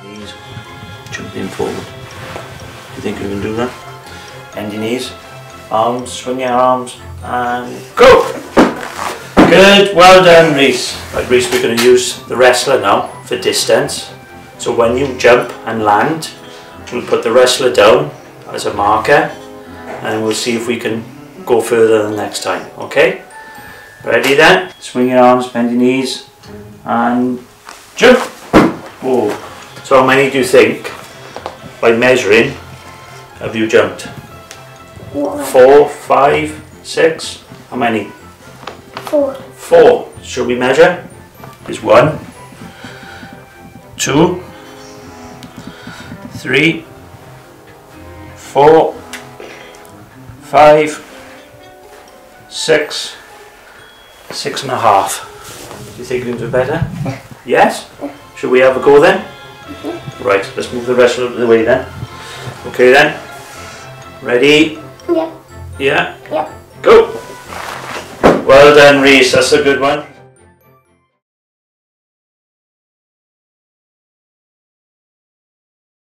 Knees, jumping forward. Do you think you can do that? Bend your knees, arms, swing your arms, and go! Good, well done, Reese. Right, Reese, we're going to use the wrestler now for distance. So when you jump and land, we'll put the wrestler down as a marker, and we'll see if we can go further the next time, okay? Ready then? Swing your arms, bend your knees, and jump! Whoa. So how many do you think, by measuring, have you jumped? 4, 5, 6? How many? 4. 4. Shall we measure? Here's 1, 2, 3, 4, 5, 6, 6.5. Do you think you can do better? Yes? Shall we have a go then? Right, let's move the rest of the way then. Okay then. Ready? Yeah. Yeah? Yeah. Go! Well done, Reese, that's a good one.